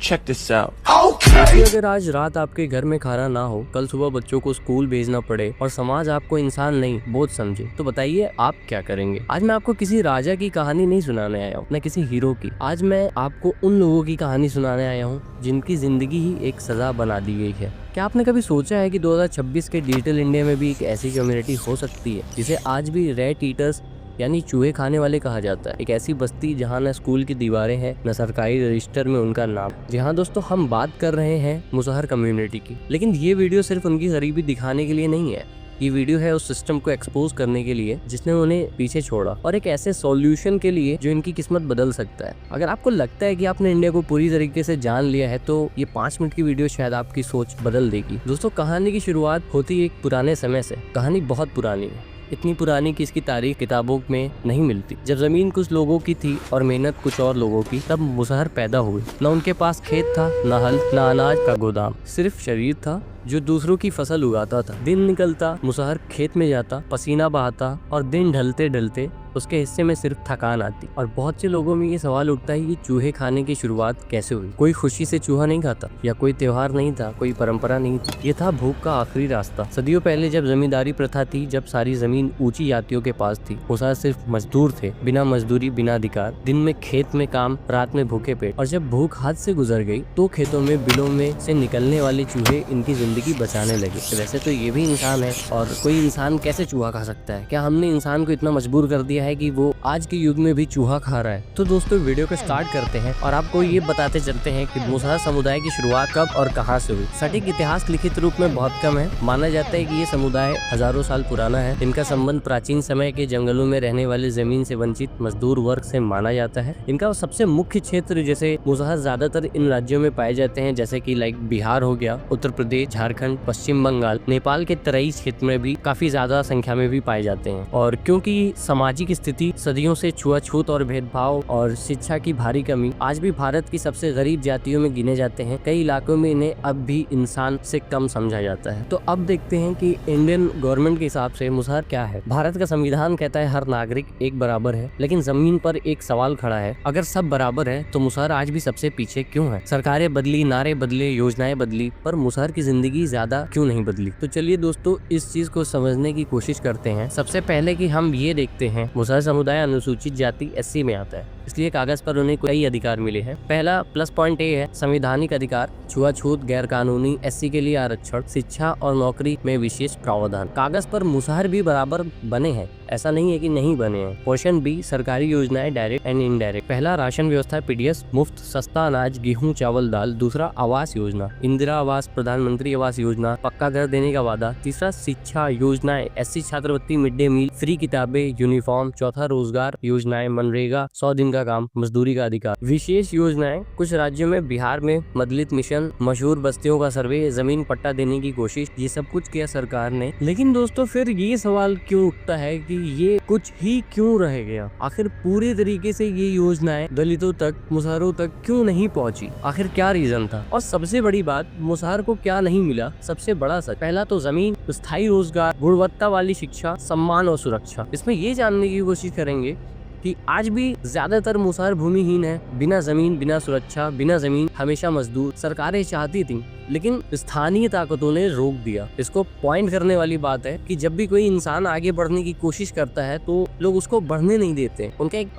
Check this out. कि अगर आज रात आपके घर में खाना ना हो, कल सुबह बच्चों को स्कूल भेजना पड़े और समाज आपको इंसान नहीं बोझ समझे, तो बताइए आप क्या करेंगे। आज मैं आपको किसी राजा की कहानी नहीं सुनाने आया हूँ, न किसी हीरो की। आज मैं आपको उन लोगों की कहानी सुनाने आया हूँ जिनकी जिंदगी ही एक सजा बना दी गई है। क्या आपने कभी सोचा है कि 2026 के डिजिटल इंडिया में भी एक ऐसी कम्युनिटी हो सकती है जिसे आज भी रैट ईटर्स यानी चूहे खाने वाले कहा जाता है। एक ऐसी बस्ती जहाँ न स्कूल की दीवारें हैं, न सरकारी रजिस्टर में उनका नाम। जी हाँ दोस्तों, हम बात कर रहे हैं मुसहर कम्युनिटी की। लेकिन ये वीडियो सिर्फ उनकी गरीबी दिखाने के लिए नहीं है, ये वीडियो है उस सिस्टम को एक्सपोज करने के लिए जिसने उन्हें पीछे छोड़ा, और एक ऐसे सॉल्यूशन के लिए जो इनकी किस्मत बदल सकता है। अगर आपको लगता है कि आपने इंडिया को पूरी तरीके से जान लिया है तो ये 5 मिनट की वीडियो शायद आपकी सोच बदल देगी। दोस्तों, कहानी की शुरुआत होती एक पुराने समय से। कहानी बहुत पुरानी है, इतनी पुरानी कि इसकी तारीख किताबों में नहीं मिलती। जब जमीन कुछ लोगों की थी और मेहनत कुछ और लोगों की, तब मुसहर पैदा हुए। न उनके पास खेत था, न हल, न अनाज का गोदाम, सिर्फ शरीर था जो दूसरों की फसल उगाता था। दिन निकलता, मुसहर खेत में जाता, पसीना बहाता, और दिन ढलते ढलते उसके हिस्से में सिर्फ थकान आती। और बहुत से लोगों में ये सवाल उठता है कि चूहे खाने की शुरुआत कैसे हुई। कोई खुशी से चूहा नहीं खाता, या कोई त्योहार नहीं था, कोई परंपरा नहीं थी। ये था भूख का आखिरी रास्ता। सदियों पहले जब जमींदारी प्रथा थी, जब सारी जमीन ऊंची जातियों के पास थी, मुसहर सिर्फ मजदूर थे, बिना मजदूरी, बिना अधिकार। दिन में खेत में काम, रात में भूखे पेट। और जब भूख हाथ से गुजर गई तो खेतों में, बिलों में से निकलने वाले चूहे इनकी जिंदगी बचाने लगे। वैसे तो ये भी इंसान है, और कोई इंसान कैसे चूहा खा सकता है? क्या हमने इंसान को इतना मजबूर कर दिया है कि वो आज के युग में भी चूहा खा रहा है? तो दोस्तों, वीडियो को स्टार्ट करते हैं और आपको ये बताते चलते हैं कि मुसहर समुदाय की शुरुआत कब और कहां से हुई। सटीक इतिहास लिखित रूप में बहुत कम है। माना जाता है कि ये समुदाय हजारों साल पुराना है। इनका संबंध प्राचीन समय के जंगलों में रहने वाले जमीन से वंचित मजदूर वर्ग से माना जाता है। इनका सबसे मुख्य क्षेत्र, जैसे मुसहर ज्यादातर इन राज्यों में पाए जाते हैं, जैसे कि लाइक बिहार हो गया, उत्तर प्रदेश, झारखंड, पश्चिम बंगाल, नेपाल के तराई क्षेत्र में भी काफी ज्यादा संख्या में भी पाए जाते हैं। और क्योंकि सामाजिक स्थिति, सदियों से छुआछूत और भेदभाव और शिक्षा की भारी कमी, आज भी भारत की सबसे गरीब जातियों में गिने जाते हैं। कई इलाकों में इन्हें अब भी इंसान से कम समझा जाता है। तो अब देखते हैं कि इंडियन गवर्नमेंट के हिसाब से मुसहर क्या है। भारत का संविधान कहता है हर नागरिक एक बराबर है, लेकिन जमीन पर एक सवाल खड़ा है, अगर सब बराबर है तो मुसहर आज भी सबसे पीछे क्यों है? सरकारें बदली, नारे बदले, योजनाएं बदली, पर मुसहर की जिंदगी ज्यादा क्यों नहीं बदली? तो चलिए दोस्तों, इस चीज को समझने की कोशिश करते हैं। सबसे पहले कि हम ये देखते हैं, मुसहर समुदाय अनुसूचित जाति SC में आता है, इसलिए कागज पर उन्हें कई अधिकार मिले हैं। पहला प्लस पॉइंट ये है संवैधानिक अधिकार, छुआछूत, गैर कानूनी, SC के लिए आरक्षण, शिक्षा और नौकरी में विशेष प्रावधान। कागज पर मुसहर भी बराबर बने हैं, ऐसा नहीं है कि नहीं बने हैं। क्वेश्चन B, सरकारी योजनाएं डायरेक्ट एंड इनडायरेक्ट। पहला राशन व्यवस्था, PDS, मुफ्त सस्ता अनाज, गेहूं, चावल, दाल। दूसरा आवास योजना, इंदिरा आवास, प्रधानमंत्री आवास योजना, पक्का घर देने का वादा। तीसरा शिक्षा योजनाएं, SC छात्रवृत्ति, मिड डे मील, फ्री किताबें, यूनिफॉर्म। चौथा रोजगार योजनाएं, मनरेगा, 100 दिन का काम, मजदूरी का अधिकार। विशेष योजनाएं, कुछ राज्यों में, बिहार में मदलित मिशन, मशहूर बस्तियों का सर्वे, जमीन पट्टा देने की कोशिश, ये सब कुछ किया सरकार ने। लेकिन दोस्तों, फिर ये सवाल क्यों उठता है कि ये कुछ ही क्यों रह गया? आखिर पूरे तरीके से ये योजनाएं दलितों तक, मुसहरों तक क्यों नहीं पहुंची? आखिर क्या रीजन था? और सबसे बड़ी बात, मुसहर को क्या नहीं मिला? सबसे बड़ा सच, पहला तो जमीन, स्थायी रोजगार, गुणवत्ता वाली शिक्षा, सम्मान और सुरक्षा। इसमें ये जानने की कोशिश करेंगे कि आज भी ज्यादातर मुसहर भूमिहीन है, बिना जमीन, बिना सुरक्षा, बिना जमीन, हमेशा मजदूर। सरकारें चाहती थी, लेकिन स्थानीय ताकतों ने रोक दिया। इसको पॉइंट करने वाली बात है कि जब भी कोई इंसान आगे बढ़ने की कोशिश करता है तो लोग उसको बढ़ने नहीं देते। उनका एक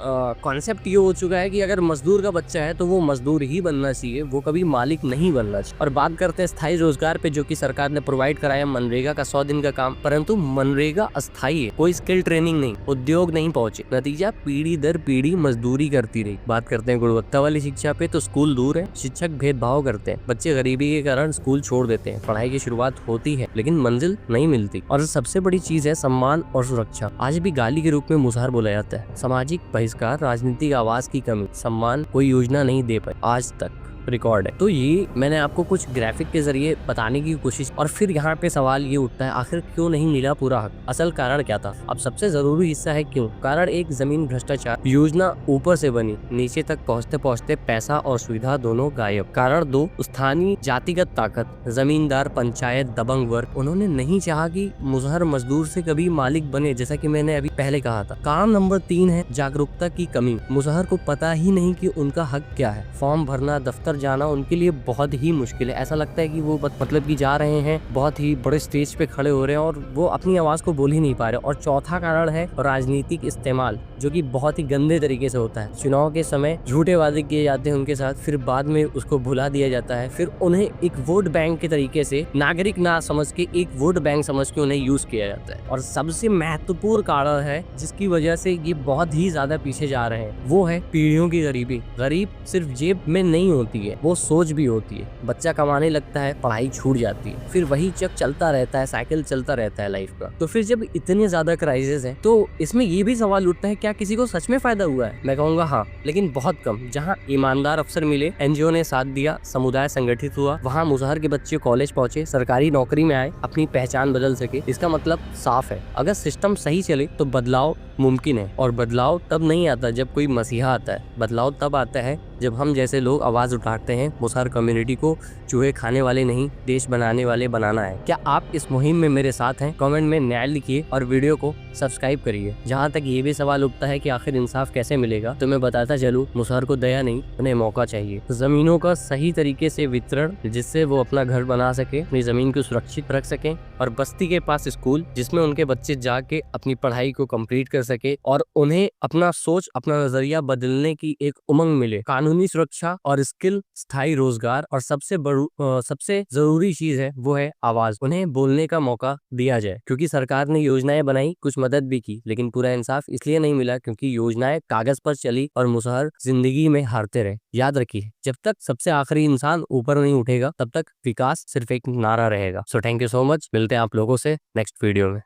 कॉन्सेप्ट ये हो चुका है कि अगर मजदूर का बच्चा है तो वो मजदूर ही बनना चाहिए, वो कभी मालिक नहीं बनना चाहिए। और बात करते हैं स्थायी रोजगार पे, जो कि सरकार ने प्रोवाइड कराया, मनरेगा का 100 दिन का काम। परंतु मनरेगा अस्थायी है, कोई स्किल ट्रेनिंग नहीं, उद्योग नहीं पहुंचे, नतीजा पीढ़ी दर पीढ़ी मजदूरी करती रही। बात करते हैं गुणवत्ता वाली शिक्षा पे, तो स्कूल दूर है, शिक्षक भेदभाव करते हैं, बच्चे गरीबी के कारण स्कूल छोड़ देते हैं। पढ़ाई की शुरुआत होती है लेकिन मंजिल नहीं मिलती। और सबसे बड़ी चीज है सम्मान और सुरक्षा। आज भी गाली के रूप में मुसहर बोला जाता है। सामाजिक बहिष्कार, राजनीतिक आवाज की कमी, सम्मान कोई योजना नहीं दे पाई आज तक। रिकॉर्ड है। तो ये मैंने आपको कुछ ग्राफिक के जरिए बताने की कोशिश, और फिर यहाँ पे सवाल ये उठता है आखिर क्यों नहीं मिला पूरा हक? असल कारण क्या था? अब सबसे जरूरी हिस्सा है क्यों। कारण एक, जमीन भ्रष्टाचार, योजना ऊपर से बनी, नीचे तक पहुँचते पहुँचते पैसा और सुविधा दोनों गायब। कारण 2, स्थानीय जातिगत ताकत, जमींदार, पंचायत, दबंग वर्ग, उन्होंने नहीं चाहा कि मुसहर मजदूर से कभी मालिक बने, जैसा कि मैंने अभी पहले कहा था। कारण नंबर 3 है जागरूकता की कमी। मुसहर को पता ही नहीं कि उनका हक क्या है। फॉर्म भरना, दफ्तर अंदर जाना उनके लिए बहुत ही मुश्किल है। ऐसा लगता है कि वो मतलब कि जा रहे हैं, बहुत ही बड़े स्टेज पे खड़े हो रहे हैं और वो अपनी आवाज को बोल ही नहीं पा रहे। और चौथा कारण है राजनीतिक इस्तेमाल, जो कि बहुत ही गंदे तरीके से होता है। चुनाव के समय झूठे वादे किए जाते हैं उनके साथ, फिर बाद में उसको भुला दिया जाता है, फिर उन्हें एक वोट बैंक के तरीके से, नागरिक ना समझ के एक वोट बैंक समझ के उन्हें यूज किया जाता है। और सबसे महत्वपूर्ण कारण है जिसकी वजह से ये बहुत ही ज्यादा पीछे जा रहे हैं, वो है पीढ़ियों की गरीबी। गरीब सिर्फ जेब में नहीं होती है, वो सोच भी होती है। बच्चा कमाने लगता है, पढ़ाई छूट जाती है, फिर वही चक चलता रहता है, साइकिल चलता रहता है लाइफ का। तो फिर जब इतने ज्यादा क्राइसिस है, तो इसमें ये भी सवाल उठता है, क्या किसी को सच में फायदा हुआ है? मैं कहूंगा हाँ, लेकिन बहुत कम। जहाँ ईमानदार अफसर मिले, एनजीओ ने साथ दिया, समुदाय संगठित हुआ, वहाँ मुसहर के बच्चे कॉलेज पहुंचे, सरकारी नौकरी में आए, अपनी पहचान बदल सके। इसका मतलब साफ है, अगर सिस्टम सही चले तो बदलाव मुमकिन है। और बदलाव तब नहीं आता जब कोई मसीहा आता है, बदलाव तब आता है जब हम जैसे लोग आवाज उठाते हैं। मुसहर कम्युनिटी को चूहे खाने वाले नहीं, देश बनाने वाले बनाना है। क्या आप इस मुहिम में मेरे साथ हैं? कमेंट में न्याय लिखिए और वीडियो को सब्सक्राइब करिए। जहां तक ये भी सवाल उठता है कि आखिर इंसाफ कैसे मिलेगा, तो मैं बताता चलूं, मुसहर को दया नहीं, उन्हें मौका चाहिए। जमीनों का सही तरीके से वितरण, जिससे वो अपना घर बना सके, अपनी जमीन को सुरक्षित रख सके, और बस्ती के पास स्कूल जिसमें उनके बच्चे जाके अपनी पढ़ाई को कंप्लीट कर सके और उन्हें अपना सोच, अपना नजरिया बदलने की एक उमंग मिले। कानूनी सुरक्षा और स्किल, स्थायी रोजगार, और सबसे जरूरी चीज है वो है आवाज। उन्हें बोलने का मौका दिया जाए, क्योंकि सरकार ने योजनाएं बनाई, कुछ मदद भी की, लेकिन पूरा इंसाफ इसलिए नहीं मिला क्योंकि योजनाएं कागज पर चली और मुसहर जिंदगी में हारते रहे। याद रखिए, जब तक सबसे आखिरी इंसान ऊपर नहीं उठेगा, तब तक विकास सिर्फ एक नारा रहेगा। So thank you so much. मिलते हैं आप लोगों से नेक्स्ट वीडियो में।